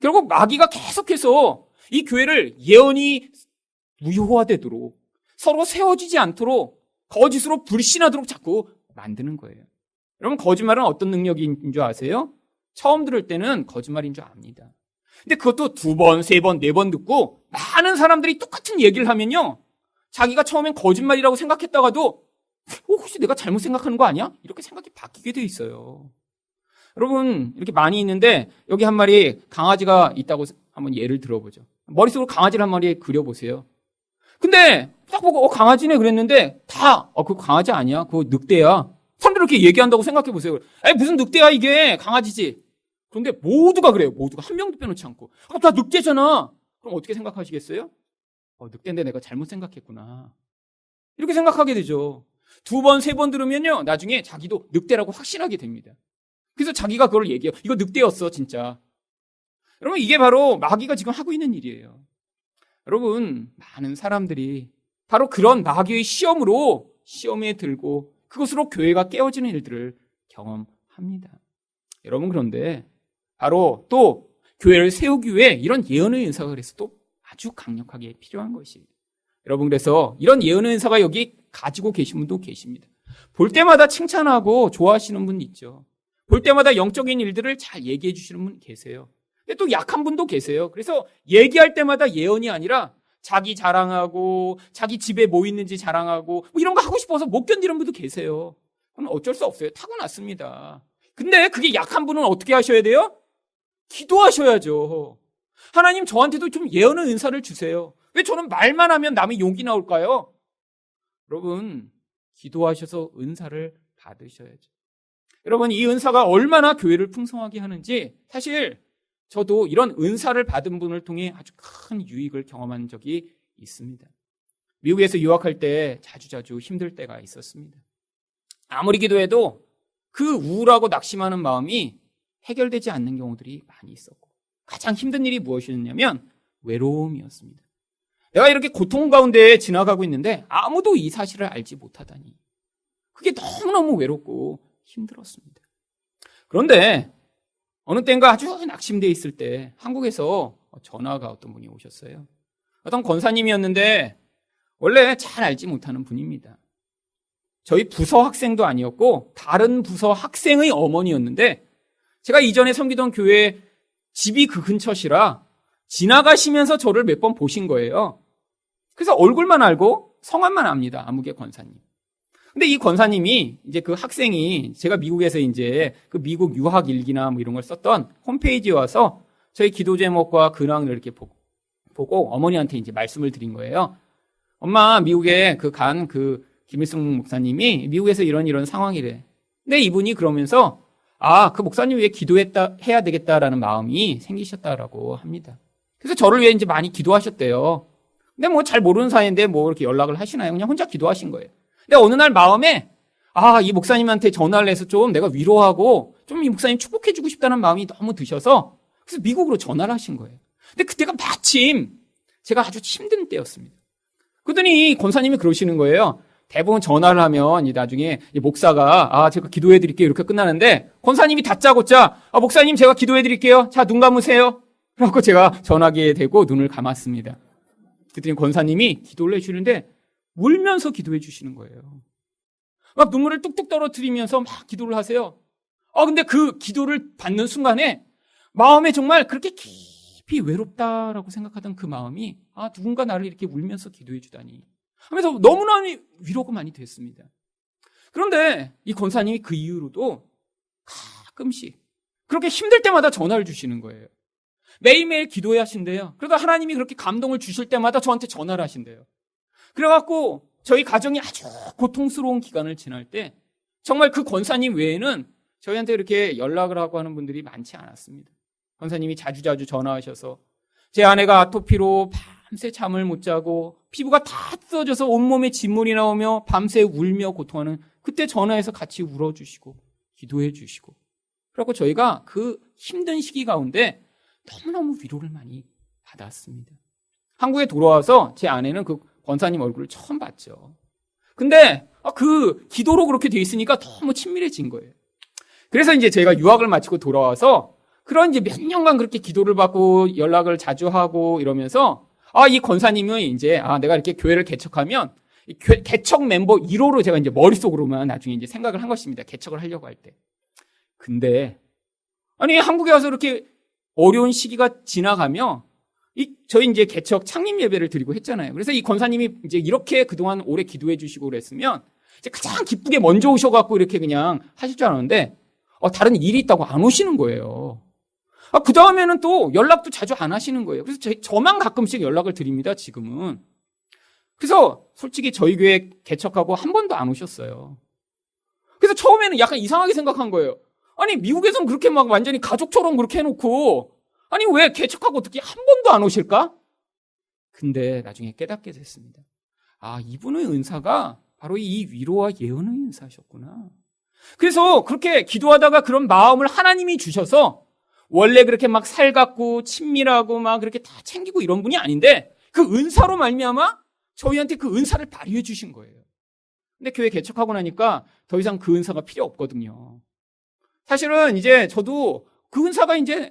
결국 마귀가 계속해서 이 교회를 예언이 무효화되도록 서로 세워지지 않도록 거짓으로 불신하도록 자꾸 만드는 거예요. 여러분, 거짓말은 어떤 능력인 줄 아세요? 처음 들을 때는 거짓말인 줄 압니다. 근데 그것도 2번, 3번, 4번 듣고 많은 사람들이 똑같은 얘기를 하면요. 자기가 처음엔 거짓말이라고 생각했다가도 혹시 내가 잘못 생각하는 거 아니야? 이렇게 생각이 바뀌게 돼 있어요. 여러분, 이렇게 많이 있는데 여기 한 마리 강아지가 있다고 한번 예를 들어보죠. 머릿속으로 강아지를 한 마리 그려보세요. 근데 딱 보고 강아지네 그랬는데 다 그거 강아지 아니야? 그거 늑대야. 사람들이 이렇게 얘기한다고 생각해 보세요. 무슨 늑대야 이게? 강아지지. 그런데 모두가 그래요. 모두가 한 명도 빼놓지 않고. 다 늑대잖아. 그럼 어떻게 생각하시겠어요? 늑대인데 내가 잘못 생각했구나. 이렇게 생각하게 되죠. 2번, 3번 들으면요. 나중에 자기도 늑대라고 확신하게 됩니다. 그래서 자기가 그걸 얘기해요. 이거 늑대였어, 진짜. 여러분, 이게 바로 마귀가 지금 하고 있는 일이에요. 여러분, 많은 사람들이 바로 그런 마귀의 시험에 들고 그것으로 교회가 깨어지는 일들을 경험합니다. 여러분, 그런데 바로 또 교회를 세우기 위해 이런 예언의 은사가 그래서 또 아주 강력하게 필요한 것입니다. 여러분, 그래서 이런 예언의 은사가 여기 가지고 계신 분도 계십니다. 볼 때마다 칭찬하고 좋아하시는 분 있죠. 볼 때마다 영적인 일들을 잘 얘기해 주시는 분 계세요. 근데 또 약한 분도 계세요. 그래서 얘기할 때마다 예언이 아니라 자기 자랑하고 자기 집에 뭐 있는지 자랑하고 뭐 이런 거 하고 싶어서 못 견디는 분도 계세요. 그건 어쩔 수 없어요. 타고났습니다. 근데 그게 약한 분은 어떻게 하셔야 돼요? 기도하셔야죠. 하나님, 저한테도 좀 예언의 은사를 주세요. 왜 저는 말만 하면 남의 욕이 나올까요? 여러분, 기도하셔서 은사를 받으셔야죠. 여러분, 이 은사가 얼마나 교회를 풍성하게 하는지 사실 저도 이런 은사를 받은 분을 통해 아주 큰 유익을 경험한 적이 있습니다. 미국에서 유학할 때 자주자주 힘들 때가 있었습니다. 아무리 기도해도 그 우울하고 낙심하는 마음이 해결되지 않는 경우들이 많이 있었고, 가장 힘든 일이 무엇이었냐면 외로움이었습니다. 내가 이렇게 고통 가운데 지나가고 있는데 아무도 이 사실을 알지 못하다니, 그게 너무너무 외롭고 힘들었습니다. 그런데 어느 때인가 아주 낙심되어 있을 때 한국에서 전화가 어떤 분이 오셨어요. 어떤 권사님이었는데 원래 잘 알지 못하는 분입니다. 저희 부서 학생도 아니었고 다른 부서 학생의 어머니였는데, 제가 이전에 섬기던 교회 집이 그 근처시라 지나가시면서 저를 몇 번 보신 거예요. 그래서 얼굴만 알고 성함만 압니다. 아무개 권사님. 근데 이 권사님이 이제 그 학생이 제가 미국에서 이제 그 미국 유학 일기나 뭐 이런 걸 썼던 홈페이지에 와서 저희 기도 제목과 근황을 이렇게 보고 어머니한테 이제 말씀을 드린 거예요. 엄마, 미국에 그 김일성 목사님이 미국에서 이런 상황이래. 근데 이분이 그러면서 그 목사님 위해 해야 되겠다라는 마음이 생기셨다라고 합니다. 그래서 저를 위해 이제 많이 기도하셨대요. 근데 뭐 잘 모르는 사이인데 뭐 이렇게 연락을 하시나요? 그냥 혼자 기도하신 거예요. 근데 어느 날 마음에 이 목사님한테 전화를 해서 좀 내가 위로하고 좀 이 목사님 축복해주고 싶다는 마음이 너무 드셔서 그래서 미국으로 전화를 하신 거예요. 근데 그때가 마침 제가 아주 힘든 때였습니다. 그러더니 권사님이 그러시는 거예요. 대부분 전화를 하면 나중에 목사가 제가 기도해드릴게요 이렇게 끝나는데, 권사님이 다짜고짜 목사님 제가 기도해드릴게요. 자, 눈 감으세요. 그래서 제가 전화기에 대고 눈을 감았습니다. 그랬더니 권사님이 기도를 해주시는데 울면서 기도해 주시는 거예요. 막 눈물을 뚝뚝 떨어뜨리면서 막 기도를 하세요. 근데 그 기도를 받는 순간에 마음에 정말 그렇게 깊이 외롭다라고 생각하던 그 마음이 누군가 나를 이렇게 울면서 기도해 주다니 하면서 너무나 위로가 많이 됐습니다. 그런데 이 권사님이 그 이후로도 가끔씩 그렇게 힘들 때마다 전화를 주시는 거예요. 매일매일 기도해야 하신대요. 그러다 하나님이 그렇게 감동을 주실 때마다 저한테 전화를 하신대요. 그래갖고 저희 가정이 아주 고통스러운 기간을 지날 때 정말 그 권사님 외에는 저희한테 이렇게 연락을 하고 하는 분들이 많지 않았습니다. 권사님이 자주자주 전화하셔서 제 아내가 아토피로 밤새 잠을 못 자고 피부가 다 뜯어져서 온몸에 진물이 나오며 밤새 울며 고통하는, 그때 전화해서 같이 울어주시고 기도해 주시고, 그래갖고 저희가 그 힘든 시기 가운데 너무너무 위로를 많이 받았습니다. 한국에 돌아와서 제 아내는 그 권사님 얼굴을 처음 봤죠. 근데 그 기도로 그렇게 돼 있으니까 너무 친밀해진 거예요. 그래서 이제 제가 유학을 마치고 돌아와서 그런 이제 몇 년간 그렇게 기도를 받고 연락을 자주 하고 이러면서 이 권사님은 이제 내가 이렇게 교회를 개척하면 개척 멤버 1호로 제가 이제 머릿속으로만 나중에 이제 생각을 한 것입니다. 개척을 하려고 할 때. 근데 한국에 와서 이렇게 어려운 시기가 지나가며 저희 이제 개척 창립 예배를 드리고 했잖아요. 그래서 이 권사님이 이제 이렇게 그동안 오래 기도해 주시고 그랬으면 이제 가장 기쁘게 먼저 오셔갖고 이렇게 그냥 하실 줄 알았는데 다른 일이 있다고 안 오시는 거예요. 그 다음에는 또 연락도 자주 안 하시는 거예요. 그래서 저만 가끔씩 연락을 드립니다, 지금은. 그래서 솔직히 저희 교회 개척하고 한 번도 안 오셨어요. 그래서 처음에는 약간 이상하게 생각한 거예요. 미국에서는 그렇게 막 완전히 가족처럼 그렇게 해놓고, 왜 개척하고 어떻게 한 번도 안 오실까? 근데 나중에 깨닫게 됐습니다. 이분의 은사가 바로 이 위로와 예언의 은사셨구나. 그래서 그렇게 기도하다가 그런 마음을 하나님이 주셔서 원래 그렇게 막 살갑고 친밀하고 막 그렇게 다 챙기고 이런 분이 아닌데 그 은사로 말미암아 저희한테 그 은사를 발휘해 주신 거예요. 근데 교회 개척하고 나니까 더 이상 그 은사가 필요 없거든요. 사실은 이제 저도 그 은사가 이제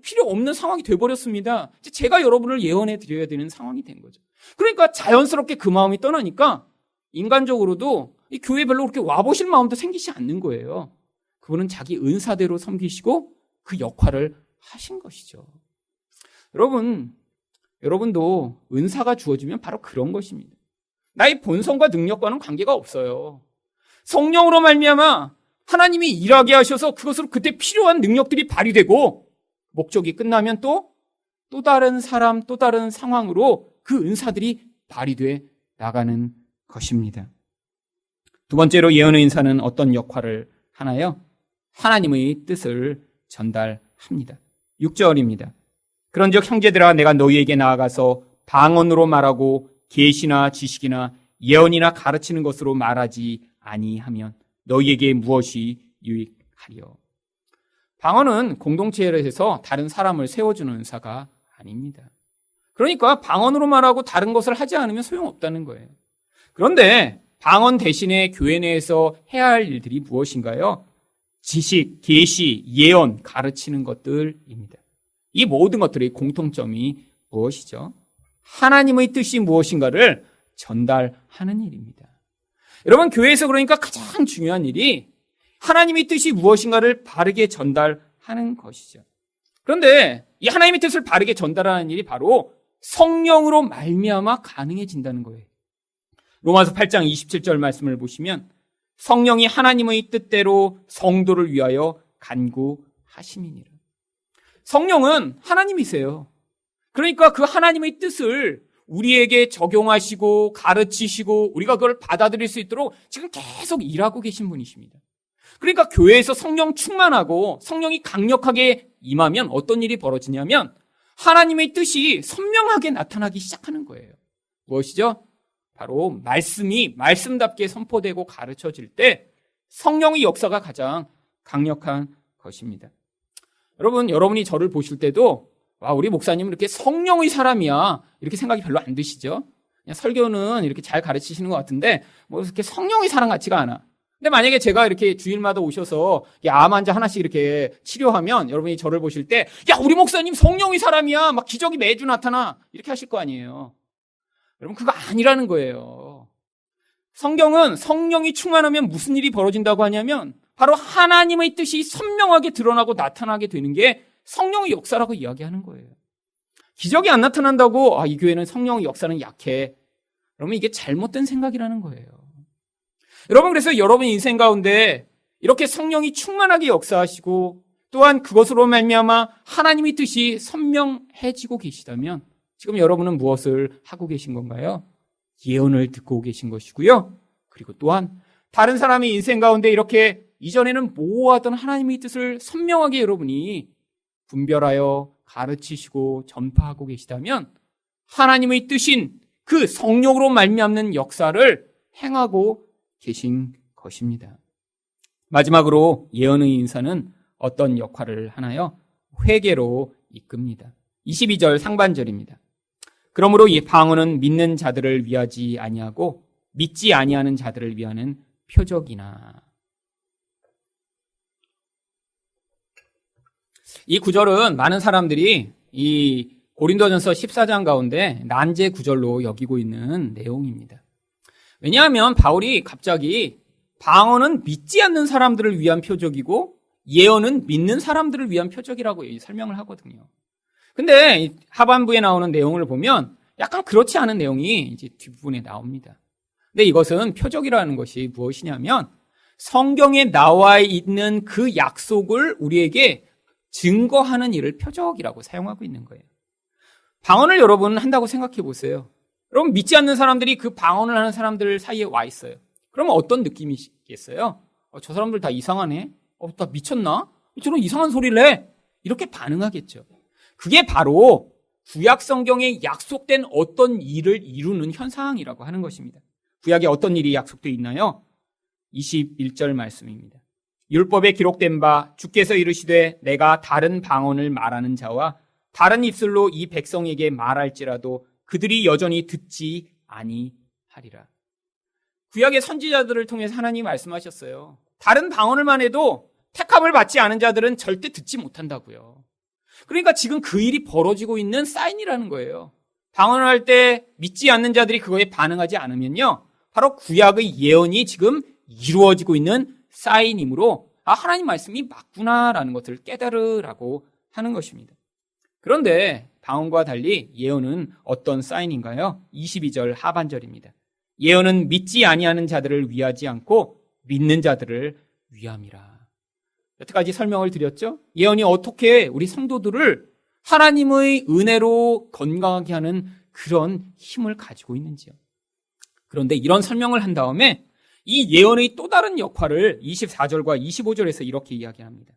필요 없는 상황이 돼버렸습니다. 제가 여러분을 예언해 드려야 되는 상황이 된 거죠. 그러니까 자연스럽게 그 마음이 떠나니까 인간적으로도 이 교회 별로 그렇게 와보실 마음도 생기지 않는 거예요. 그분은 자기 은사대로 섬기시고 그 역할을 하신 것이죠. 여러분도 은사가 주어지면 바로 그런 것입니다. 나의 본성과 능력과는 관계가 없어요. 성령으로 말미암아 하나님이 일하게 하셔서 그것으로 그때 필요한 능력들이 발휘되고 목적이 끝나면 또 다른 사람, 또 다른 상황으로 그 은사들이 발휘돼 나가는 것입니다. 두 번째로 예언의 인사는 어떤 역할을 하나요? 하나님의 뜻을 전달합니다. 6절입니다. 그런즉 형제들아 내가 너희에게 나아가서 방언으로 말하고 계시나 지식이나 예언이나 가르치는 것으로 말하지 아니하면 너희에게 무엇이 유익하리요. 방언은 공동체에서 다른 사람을 세워주는 은사가 아닙니다. 그러니까 방언으로 말하고 다른 것을 하지 않으면 소용없다는 거예요. 그런데 방언 대신에 교회 내에서 해야 할 일들이 무엇인가요? 지식, 계시, 예언, 가르치는 것들입니다. 이 모든 것들의 공통점이 무엇이죠? 하나님의 뜻이 무엇인가를 전달하는 일입니다. 여러분, 교회에서 그러니까 가장 중요한 일이 하나님의 뜻이 무엇인가를 바르게 전달하는 것이죠. 그런데 이 하나님의 뜻을 바르게 전달하는 일이 바로 성령으로 말미암아 가능해진다는 거예요. 로마서 8장 27절 말씀을 보시면 성령이 하나님의 뜻대로 성도를 위하여 간구하심이니라. 성령은 하나님이세요. 그러니까 그 하나님의 뜻을 우리에게 적용하시고 가르치시고 우리가 그걸 받아들일 수 있도록 지금 계속 일하고 계신 분이십니다. 그러니까 교회에서 성령 충만하고 성령이 강력하게 임하면 어떤 일이 벌어지냐면 하나님의 뜻이 선명하게 나타나기 시작하는 거예요. 무엇이죠? 바로 말씀이 말씀답게 선포되고 가르쳐질 때 성령의 역사가 가장 강력한 것입니다. 여러분이 저를 보실 때도 와, 우리 목사님은 이렇게 성령의 사람이야 이렇게 생각이 별로 안 드시죠? 그냥 설교는 이렇게 잘 가르치시는 것 같은데 뭐 이렇게 성령의 사람 같지가 않아. 근데 만약에 제가 이렇게 주일마다 오셔서 암 환자 하나씩 이렇게 치료하면 여러분이 저를 보실 때 야, 우리 목사님 성령의 사람이야 막 기적이 매주 나타나 이렇게 하실 거 아니에요. 여러분, 그거 아니라는 거예요. 성경은 성령이 충만하면 무슨 일이 벌어진다고 하냐면 바로 하나님의 뜻이 선명하게 드러나고 나타나게 되는 게 성령의 역사라고 이야기하는 거예요. 기적이 안 나타난다고 이 교회는 성령의 역사는 약해. 그러면 이게 잘못된 생각이라는 거예요. 여러분, 그래서 여러분 인생 가운데 이렇게 성령이 충만하게 역사하시고 또한 그것으로 말미암아 하나님의 뜻이 선명해지고 계시다면 지금 여러분은 무엇을 하고 계신 건가요? 예언을 듣고 계신 것이고요. 그리고 또한 다른 사람의 인생 가운데 이렇게 이전에는 모호하던 하나님의 뜻을 선명하게 여러분이 분별하여 가르치시고 전파하고 계시다면 하나님의 뜻인 그 성령으로 말미암는 역사를 행하고 계신 것입니다. 마지막으로 예언의 인사는 어떤 역할을 하나요? 회개로 이끕니다. 22절 상반절입니다. 그러므로 이 방언은 믿는 자들을 위하지 아니하고 믿지 아니하는 자들을 위하는 표적이나. 이 구절은 많은 사람들이 이 고린도전서 14장 가운데 난제 구절로 여기고 있는 내용입니다. 왜냐하면 바울이 갑자기 방언은 믿지 않는 사람들을 위한 표적이고 예언은 믿는 사람들을 위한 표적이라고 설명을 하거든요. 근데 하반부에 나오는 내용을 보면 약간 그렇지 않은 내용이 이제 뒷부분에 나옵니다. 근데 이것은 표적이라는 것이 무엇이냐면 성경에 나와 있는 그 약속을 우리에게 증거하는 일을 표적이라고 사용하고 있는 거예요. 방언을 여러분 한다고 생각해 보세요. 여러분 믿지 않는 사람들이 그 방언을 하는 사람들 사이에 와 있어요. 그러면 어떤 느낌이겠어요? 저 사람들 다 이상하네? 다 미쳤나? 저런 이상한 소리를 해? 이렇게 반응하겠죠. 그게 바로 구약 성경에 약속된 어떤 일을 이루는 현상이라고 하는 것입니다. 구약에 어떤 일이 약속되어 있나요? 21절 말씀입니다. 율법에 기록된 바 주께서 이르시되 내가 다른 방언을 말하는 자와 다른 입술로 이 백성에게 말할지라도 그들이 여전히 듣지 아니하리라. 구약의 선지자들을 통해서 하나님이 말씀하셨어요. 다른 방언을만 해도 택함을 받지 않은 자들은 절대 듣지 못한다고요. 그러니까 지금 그 일이 벌어지고 있는 사인이라는 거예요. 방언을 할 때 믿지 않는 자들이 그거에 반응하지 않으면요, 바로 구약의 예언이 지금 이루어지고 있는 사인이므로 하나님 말씀이 맞구나라는 것을 깨달으라고 하는 것입니다. 그런데 방언과 달리 예언은 어떤 사인인가요? 22절 하반절입니다. 예언은 믿지 아니하는 자들을 위하지 않고 믿는 자들을 위함이라. 여태까지 설명을 드렸죠? 예언이 어떻게 우리 성도들을 하나님의 은혜로 건강하게 하는 그런 힘을 가지고 있는지요. 그런데 이런 설명을 한 다음에 이 예언의 또 다른 역할을 24절과 25절에서 이렇게 이야기합니다.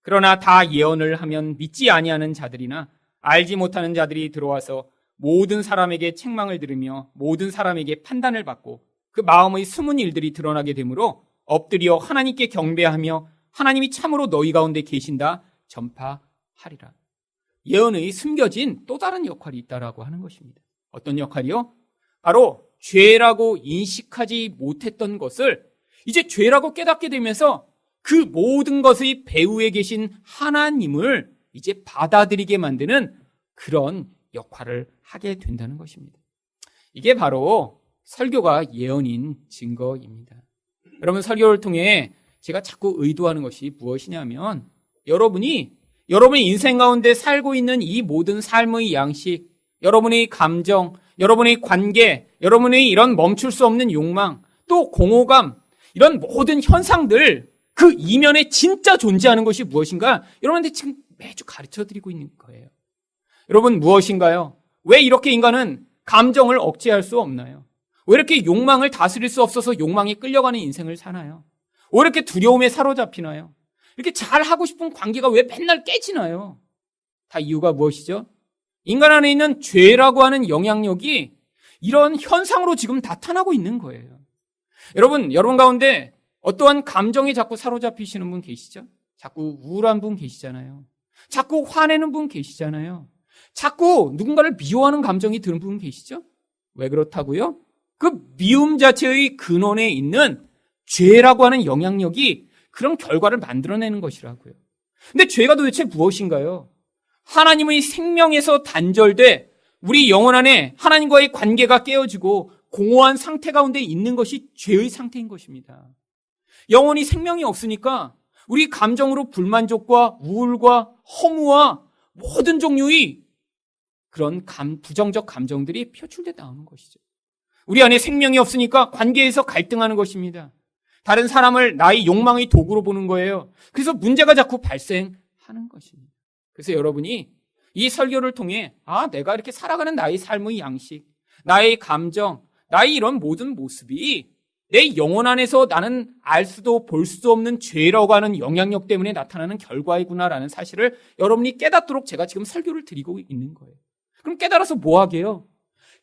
그러나 다 예언을 하면 믿지 아니하는 자들이나 알지 못하는 자들이 들어와서 모든 사람에게 책망을 들으며 모든 사람에게 판단을 받고 그 마음의 숨은 일들이 드러나게 되므로 엎드려 하나님께 경배하며 하나님이 참으로 너희 가운데 계신다 전파하리라. 예언의 숨겨진 또 다른 역할이 있다라고 하는 것입니다. 어떤 역할이요? 바로 죄라고 인식하지 못했던 것을 이제 죄라고 깨닫게 되면서 그 모든 것의 배후에 계신 하나님을 이제 받아들이게 만드는 그런 역할을 하게 된다는 것입니다. 이게 바로 설교가 예언인 증거입니다. 여러분, 설교를 통해 제가 자꾸 의도하는 것이 무엇이냐면 여러분이 여러분의 인생 가운데 살고 있는 이 모든 삶의 양식, 여러분의 감정, 여러분의 관계, 여러분의 이런 멈출 수 없는 욕망, 또 공허감, 이런 모든 현상들, 그 이면에 진짜 존재하는 것이 무엇인가? 여러분한테 지금 매주 가르쳐드리고 있는 거예요. 여러분, 무엇인가요? 왜 이렇게 인간은 감정을 억제할 수 없나요? 왜 이렇게 욕망을 다스릴 수 없어서 욕망에 끌려가는 인생을 사나요? 왜 이렇게 두려움에 사로잡히나요? 이렇게 잘하고 싶은 관계가 왜 맨날 깨지나요? 다 이유가 무엇이죠? 인간 안에 있는 죄라고 하는 영향력이 이런 현상으로 지금 나타나고 있는 거예요. 여러분 가운데 어떠한 감정에 자꾸 사로잡히시는 분 계시죠? 자꾸 우울한 분 계시잖아요. 자꾸 화내는 분 계시잖아요. 자꾸 누군가를 미워하는 감정이 드는 분 계시죠? 왜 그렇다고요? 그 미움 자체의 근원에 있는 죄라고 하는 영향력이 그런 결과를 만들어내는 것이라고요. 근데 죄가 도대체 무엇인가요? 하나님의 생명에서 단절돼 우리 영혼 안에 하나님과의 관계가 깨어지고 공허한 상태 가운데 있는 것이 죄의 상태인 것입니다. 영혼이 생명이 없으니까 우리 감정으로 불만족과 우울과 허무와 모든 종류의 그런 부정적 감정들이 표출돼 나오는 것이죠. 우리 안에 생명이 없으니까 관계에서 갈등하는 것입니다. 다른 사람을 나의 욕망의 도구로 보는 거예요. 그래서 문제가 자꾸 발생하는 것입니다. 그래서 여러분이 이 설교를 통해 내가 이렇게 살아가는 나의 삶의 양식, 나의 감정, 나의 이런 모든 모습이 내 영혼 안에서 나는 알 수도 볼 수도 없는 죄라고 하는 영향력 때문에 나타나는 결과이구나라는 사실을 여러분이 깨닫도록 제가 지금 설교를 드리고 있는 거예요. 그럼 깨달아서 뭐 하게요?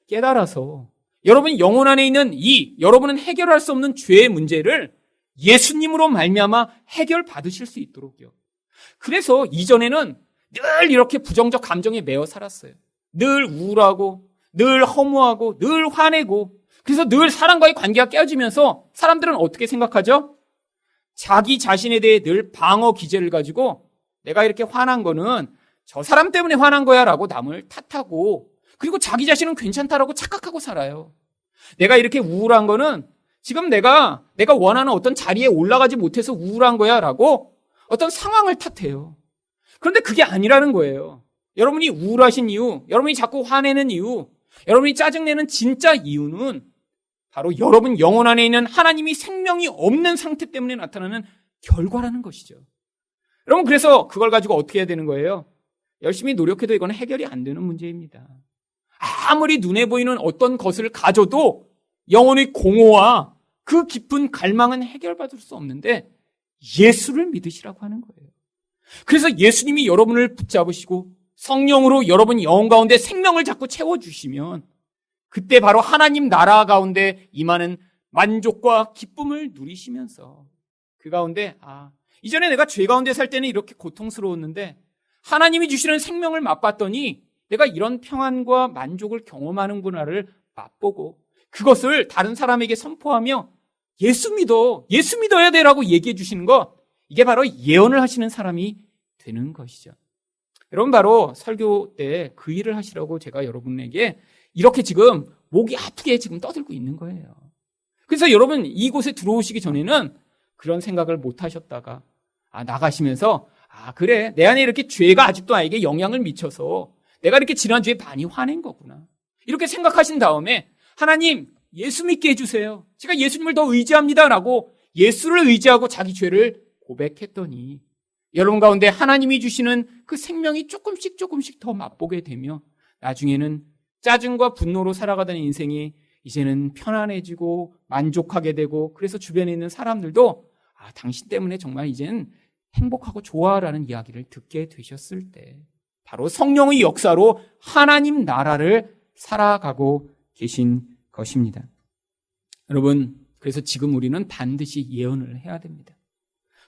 깨달아서 여러분 영혼 안에 있는 여러분은 해결할 수 없는 죄의 문제를 예수님으로 말미암아 해결받으실 수 있도록요. 그래서 이전에는 늘 이렇게 부정적 감정에 매여 살았어요. 늘 우울하고 늘 허무하고 늘 화내고 그래서 늘 사람과의 관계가 깨어지면서 사람들은 어떻게 생각하죠? 자기 자신에 대해 늘 방어 기제를 가지고 내가 이렇게 화난 거는 저 사람 때문에 화난 거야 라고 남을 탓하고 그리고 자기 자신은 괜찮다라고 착각하고 살아요. 내가 이렇게 우울한 거는 지금 내가 원하는 어떤 자리에 올라가지 못해서 우울한 거야 라고 어떤 상황을 탓해요. 그런데 그게 아니라는 거예요. 여러분이 우울하신 이유, 여러분이 자꾸 화내는 이유, 여러분이 짜증내는 진짜 이유는 바로 여러분 영혼 안에 있는 하나님이 생명이 없는 상태 때문에 나타나는 결과라는 것이죠. 여러분 그래서 그걸 가지고 어떻게 해야 되는 거예요? 열심히 노력해도 이건 해결이 안 되는 문제입니다. 아무리 눈에 보이는 어떤 것을 가져도 영혼의 공허와 그 깊은 갈망은 해결받을 수 없는데 예수를 믿으시라고 하는 거예요. 그래서 예수님이 여러분을 붙잡으시고 성령으로 여러분 영혼 가운데 생명을 자꾸 채워주시면 그때 바로 하나님 나라 가운데 임하는 만족과 기쁨을 누리시면서 그 가운데 이전에 내가 죄 가운데 살 때는 이렇게 고통스러웠는데 하나님이 주시는 생명을 맛봤더니 내가 이런 평안과 만족을 경험하는구나를 맛보고 그것을 다른 사람에게 선포하며 예수 믿어야 돼라고 얘기해 주시는 것, 이게 바로 예언을 하시는 사람이 되는 것이죠. 여러분 바로 설교 때 그 일을 하시라고 제가 여러분에게 이렇게 지금 목이 아프게 지금 떠들고 있는 거예요. 그래서 여러분 이곳에 들어오시기 전에는 그런 생각을 못 하셨다가 나가시면서 그래 내 안에 이렇게 죄가 아직도 나에게 영향을 미쳐서 내가 이렇게 지난주에 많이 화낸 거구나 이렇게 생각하신 다음에 하나님 예수 믿게 해주세요. 제가 예수님을 더 의지합니다라고 예수를 의지하고 자기 죄를 고백했더니 여러분 가운데 하나님이 주시는 그 생명이 조금씩 더 맛보게 되며 나중에는 짜증과 분노로 살아가던 인생이 이제는 편안해지고 만족하게 되고 그래서 주변에 있는 사람들도 당신 때문에 정말 이제는 행복하고 좋아라는 이야기를 듣게 되셨을 때 바로 성령의 역사로 하나님 나라를 살아가고 계신 것입니다. 여러분 그래서 지금 우리는 반드시 예언을 해야 됩니다.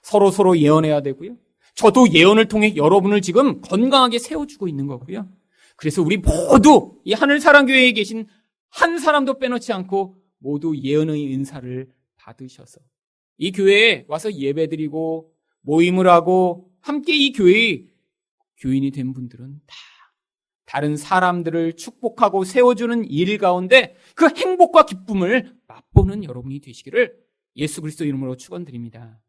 서로 예언해야 되고요. 저도 예언을 통해 여러분을 지금 건강하게 세워주고 있는 거고요. 그래서 우리 모두 이 하늘사랑교회에 계신 한 사람도 빼놓지 않고 모두 예언의 은사를 받으셔서 이 교회에 와서 예배드리고 모임을 하고 함께 이 교회의 교인이 된 분들은 다 다른 사람들을 축복하고 세워주는 일 가운데 그 행복과 기쁨을 맛보는 여러분이 되시기를 예수 그리스도 이름으로 축원드립니다.